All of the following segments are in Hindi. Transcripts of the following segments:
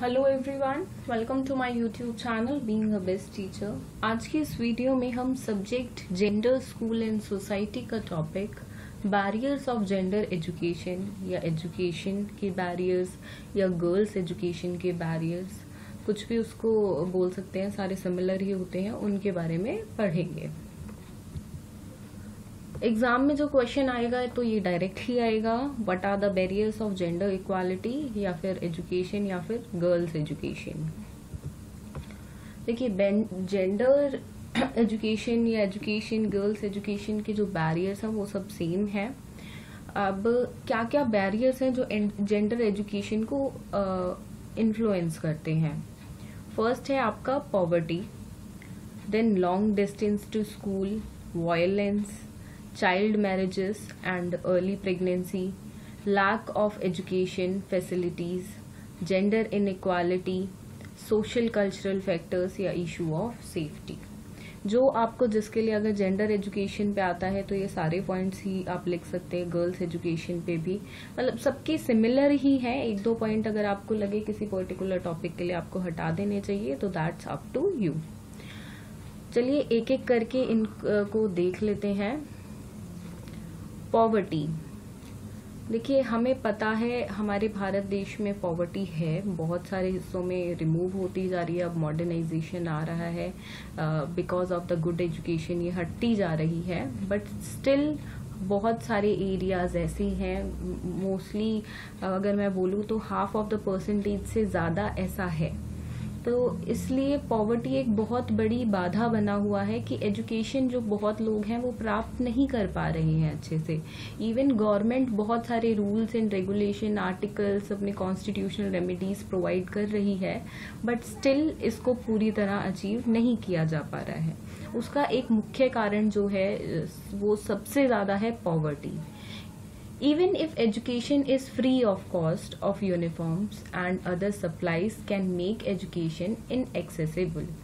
Hello everyone, welcome to my YouTube channel being a best teacher. आज की इस वीडियो में हम subject gender, school and society का topic barriers of gender education या एजुकेशन के बैरियर्स या गर्ल्स एजुकेशन के बैरियर्स, कुछ भी उसको बोल सकते हैं, सारे सिमिलर ही होते हैं, उनके बारे में पढ़ेंगे। एग्जाम में जो क्वेश्चन आएगा तो ये डायरेक्ट ही आएगा, what are the barriers of gender equality या फिर एजुकेशन या फिर गर्ल्स एजुकेशन। देखिए, जेंडर एजुकेशन या एजुकेशन, गर्ल्स एजुकेशन के जो बैरियर्स हैं वो सब सेम है। अब क्या क्या बैरियर्स हैं जो जेंडर एजुकेशन को इन्फ्लुएंस करते हैं। फर्स्ट है आपका poverty, then long distance to school, violence, child marriages and early pregnancy, lack of education facilities, gender inequality, social cultural factors या issue of safety। जो आपको जिसके लिए अगर जेंडर एजुकेशन पे आता है तो ये सारे पॉइंट्स ही आप लिख सकते हैं। गर्ल्स एजुकेशन पे भी मतलब सबके सिमिलर ही हैं। एक दो पॉइंट अगर आपको लगे किसी पर्टिकुलर टॉपिक के लिए आपको हटा देने चाहिए तो दैट्स अप टू यू। चलिए एक एक करके इनको देख लेते हैं। पॉवर्टी, देखिए हमें पता है हमारे भारत देश में पॉवर्टी है, बहुत सारे हिस्सों में रिमूव होती जा रही है। अब मॉडर्नाइजेशन आ रहा है, because of the good education ये हटती जा रही है, बट स्टिल बहुत सारे एरियाज ऐसे हैं, मोस्टली अगर मैं बोलूँ तो 50% से ज़्यादा ऐसा है। तो इसलिए पॉवर्टी एक बहुत बड़ी बाधा बना हुआ है कि एजुकेशन जो बहुत लोग हैं वो प्राप्त नहीं कर पा रहे हैं अच्छे से। इवन गवर्नमेंट बहुत सारे रूल्स एंड रेगुलेशन, आर्टिकल्स, अपने कॉन्स्टिट्यूशनल रेमेडीज प्रोवाइड कर रही है, बट स्टिल इसको पूरी तरह अचीव नहीं किया जा पा रहा है। उसका एक मुख्य कारण जो है वो सबसे ज़्यादा है poverty. Even if education is free of cost of uniforms and other supplies can make education inaccessible।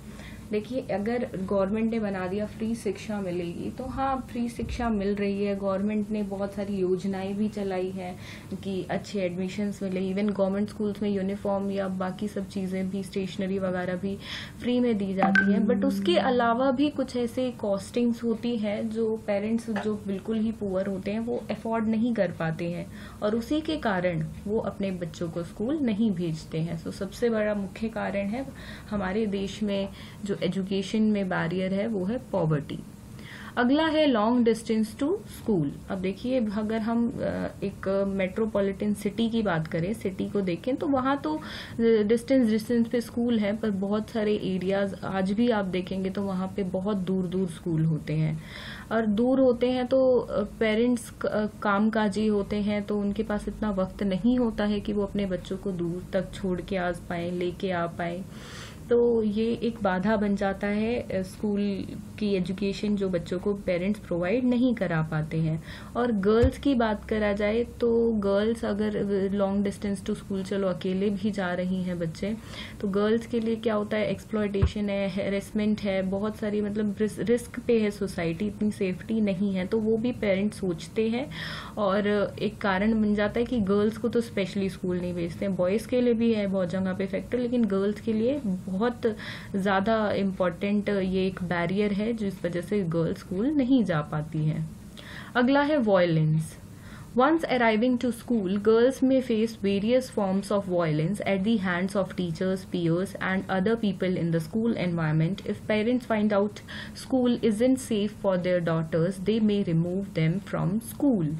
देखिए, अगर गवर्नमेंट ने बना दिया फ्री शिक्षा मिलेगी तो हाँ, फ्री शिक्षा मिल रही है। गवर्नमेंट ने बहुत सारी योजनाएं भी चलाई हैं कि अच्छे एडमिशन्स मिले। इवन गवर्नमेंट स्कूल्स में यूनिफॉर्म या बाकी सब चीज़ें भी, स्टेशनरी वगैरह भी फ्री में दी जाती हैं, बट उसके अलावा भी कुछ ऐसे कॉस्टिंग्स होती हैं जो पेरेंट्स जो बिल्कुल ही पुअर होते हैं वो अफोर्ड नहीं कर पाते हैं, और उसी के कारण वो अपने बच्चों को स्कूल नहीं भेजते हैं। तो सबसे बड़ा मुख्य कारण है हमारे देश में जो एजुकेशन में बैरियर है वो है पॉवर्टी। अगला है लॉन्ग डिस्टेंस टू स्कूल। अब देखिए, अगर हम एक मेट्रोपॉलिटन सिटी की बात करें, सिटी को देखें तो वहाँ तो डिस्टेंस पे स्कूल है, पर बहुत सारे एरियाज आज भी आप देखेंगे तो वहाँ पे बहुत दूर दूर स्कूल होते हैं। और दूर होते हैं तो पेरेंट्स कामकाजी होते हैं, तो उनके पास इतना वक्त नहीं होता है कि वो अपने बच्चों को दूर तक छोड़ के आ पाएं, लेके आ पाएं। तो ये एक बाधा बन जाता है स्कूल की एजुकेशन जो बच्चों को पेरेंट्स प्रोवाइड नहीं करा पाते हैं। और गर्ल्स की बात करा जाए तो गर्ल्स अगर लॉन्ग डिस्टेंस टू स्कूल, चलो अकेले भी जा रही हैं बच्चे, तो गर्ल्स के लिए क्या होता है, एक्सप्लॉयटेशन है, हैरेसमेंट है, बहुत सारी मतलब रिस्क पे है सोसाइटी, इतनी सेफ्टी नहीं है। तो वो भी पेरेंट्स सोचते हैं और एक कारण बन जाता है कि गर्ल्स को तो स्पेशली स्कूल नहीं भेजते हैं। बॉयज़ के लिए भी है बहुत जगह पे फैक्टर, लेकिन गर्ल्स के लिए बहुत ज़्यादा इम्पोर्टेंट ये एक बैरियर है जिस वजह से गर्ल्स स्कूल नहीं जा पाती हैं। अगला है violence. Once arriving to school, girls may face various forms of violence at the hands of teachers, peers, and other people in the school environment. If parents find out school isn't safe for their daughters, they may remove them from school।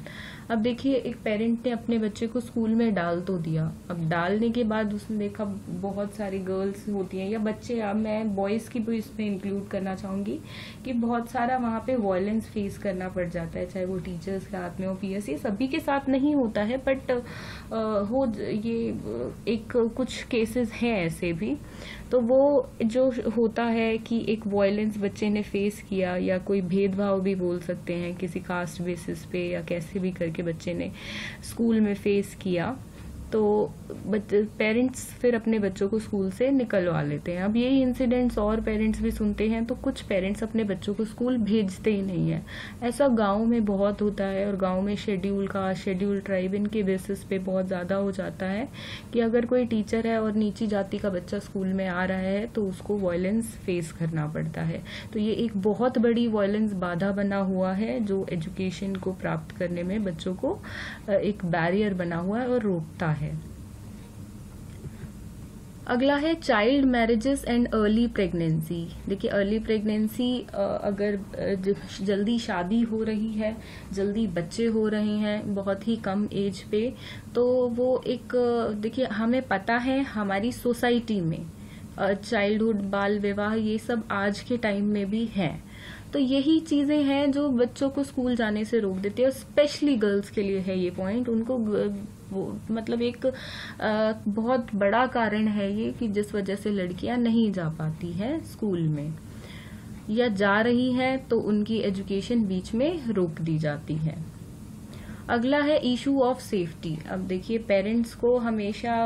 अब देखिए, एक पेरेंट ने अपने बच्चे को स्कूल में डाल तो दिया, अब डालने के बाद उसने देखा बहुत सारी गर्ल्स होती हैं या बच्चे, अब मैं बॉयज़ की भी इसमें इंक्लूड करना चाहूँगी कि बहुत सारा वहाँ पे वायलेंस फेस करना पड़ जाता है, चाहे वो टीचर्स के हाथ में हो, पीएस, ये सभी के साथ नहीं होता है, बट ये एक कुछ केसेस हैं ऐसे भी। तो वो जो होता है कि एक वायलेंस बच्चे ने फेस किया, या कोई भेदभाव भी बोल सकते हैं किसी कास्ट बेसिस पे, या कैसे भी करके बच्चे ने स्कूल में फेस किया, तो पेरेंट्स फिर अपने बच्चों को स्कूल से निकलवा लेते हैं। अब यही इंसिडेंट्स और पेरेंट्स भी सुनते हैं, तो कुछ पेरेंट्स अपने बच्चों को स्कूल भेजते ही नहीं है। ऐसा गांव में बहुत होता है, और गांव में शेड्यूल कास्ट, शेड्यूल ट्राइब, इनके बेसिस पे बहुत ज्यादा हो जाता है कि अगर कोई टीचर है और नीची जाति का बच्चा स्कूल में आ रहा है तो उसको वायलेंस फेस करना पड़ता है। तो ये एक बहुत बड़ी वायलेंस बाधा बना हुआ है जो एजुकेशन को प्राप्त करने में बच्चों को एक बैरियर बना हुआ है और रोकता है। अगला है child marriages and early pregnancy. देखिए, अर्ली प्रेगनेंसी, अगर जल्दी शादी हो रही है, जल्दी बच्चे हो रहे हैं बहुत ही कम एज पे, तो वो एक, देखिए हमें पता है हमारी सोसाइटी में चाइल्डहुड, बाल विवाह, ये सब आज के टाइम में भी है। तो यही चीजें हैं जो बच्चों को स्कूल जाने से रोक देती है, और स्पेशली गर्ल्स के लिए है ये पॉइंट। उनको मतलब एक बहुत बड़ा कारण है ये कि जिस वजह से लड़कियां नहीं जा पाती हैं स्कूल में, या जा रही हैं तो उनकी एजुकेशन बीच में रोक दी जाती है। अगला है इशू ऑफ सेफ्टी। अब देखिए, पेरेंट्स को हमेशा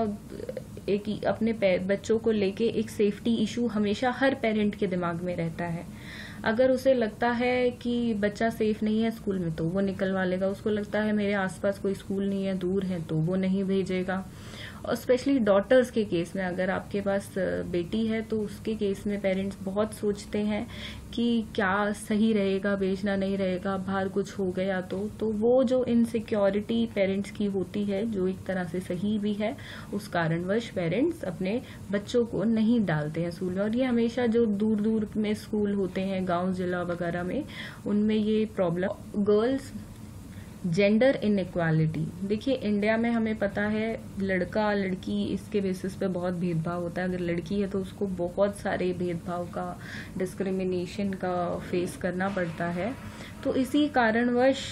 एक अपने बच्चों को लेके एक सेफ्टी इशू हमेशा हर पेरेंट के दिमाग में रहता है। अगर उसे लगता है कि बच्चा सेफ नहीं है स्कूल में तो वो निकलवा लेगा, उसको लगता है मेरे आसपास कोई स्कूल नहीं है, दूर है, तो वो नहीं भेजेगा। और स्पेशली डॉटर्स के केस में, अगर आपके पास बेटी है तो उसके केस में पेरेंट्स बहुत सोचते हैं कि क्या सही रहेगा, भेजना नहीं रहेगा, बाहर कुछ हो गया तो वो जो इनसिक्योरिटी पेरेंट्स की होती है, जो एक तरह से सही भी है, उस कारणवश पेरेंट्स अपने बच्चों को नहीं डालते हैं स्कूल में। और ये हमेशा जो दूर दूर में स्कूल होते हैं, गांव जिला वगैरह में, उनमें ये प्रॉब्लम। Girls gender inequality. देखिए, इंडिया में हमें पता है लड़का लड़की इसके बेसिस पे बहुत भेदभाव होता है। अगर लड़की है तो उसको बहुत सारे भेदभाव का, डिस्क्रिमिनेशन का फेस करना पड़ता है। तो इसी कारणवश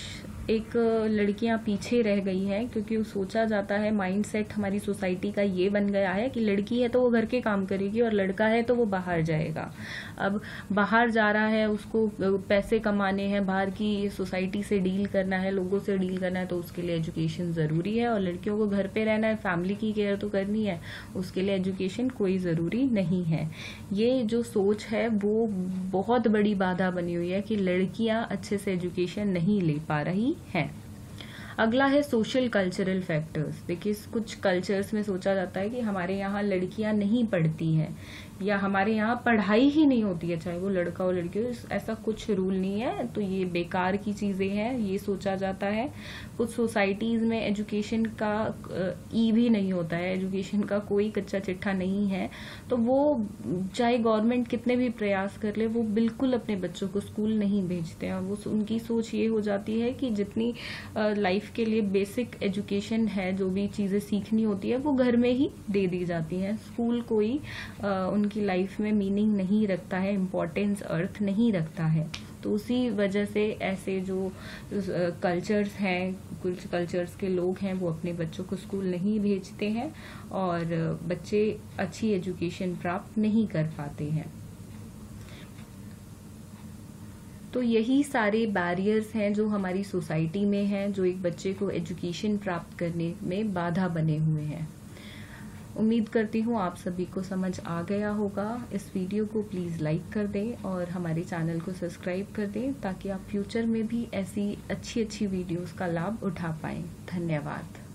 एक लड़कियां पीछे रह गई हैं, क्योंकि सोचा जाता है, माइंडसेट हमारी सोसाइटी का ये बन गया है कि लड़की है तो वो घर के काम करेगी और लड़का है तो वो बाहर जाएगा। अब बाहर जा रहा है, उसको पैसे कमाने हैं, बाहर की सोसाइटी से डील करना है, लोगों से डील करना है, तो उसके लिए एजुकेशन जरूरी है। और लड़कियों को घर पे रहना है, फैमिली की केयर तो करनी है, उसके लिए एजुकेशन कोई जरूरी नहीं है। ये जो सोच है वो बहुत बड़ी बाधा बनी हुई है कि लड़कियां अच्छे से एजुकेशन नहीं ले पा रही हैं। अगला है सोशल कल्चरल फैक्टर्स। देखिए, कुछ कल्चर्स में सोचा जाता है कि हमारे यहाँ लड़कियां नहीं पढ़ती हैं, या हमारे यहाँ पढ़ाई ही नहीं होती है, चाहे वो लड़का हो लड़की हो, ऐसा कुछ रूल नहीं है, तो ये बेकार की चीजें हैं, ये सोचा जाता है। कुछ सोसाइटीज में एजुकेशन का ई भी नहीं होता है, एजुकेशन का कोई कच्चा चिट्ठा नहीं है, तो वो चाहे गवर्नमेंट कितने भी प्रयास कर ले, वो बिल्कुल अपने बच्चों को स्कूल नहीं भेजते हैं। वो उनकी सोच ये हो जाती है कि जितनी लाइफ के लिए बेसिक एजुकेशन है, जो भी चीजें सीखनी होती है, वो घर में ही दे दी जाती हैं। स्कूल कोई उनकी लाइफ में मीनिंग नहीं रखता है, इम्पोर्टेंस, अर्थ नहीं रखता है। तो उसी वजह से ऐसे जो कल्चर्स हैं, कुछ कल्चर्स के लोग हैं, वो अपने बच्चों को स्कूल नहीं भेजते हैं और बच्चे अच्छी एजुकेशन प्राप्त नहीं कर पाते हैं। तो यही सारे बैरियर्स हैं जो हमारी सोसाइटी में हैं, जो एक बच्चे को एजुकेशन प्राप्त करने में बाधा बने हुए हैं। उम्मीद करती हूँ आप सभी को समझ आ गया होगा। इस वीडियो को प्लीज़ लाइक कर दें और हमारे चैनल को सब्सक्राइब कर दें, ताकि आप फ्यूचर में भी ऐसी अच्छी वीडियोस का लाभ उठा पाएं। धन्यवाद।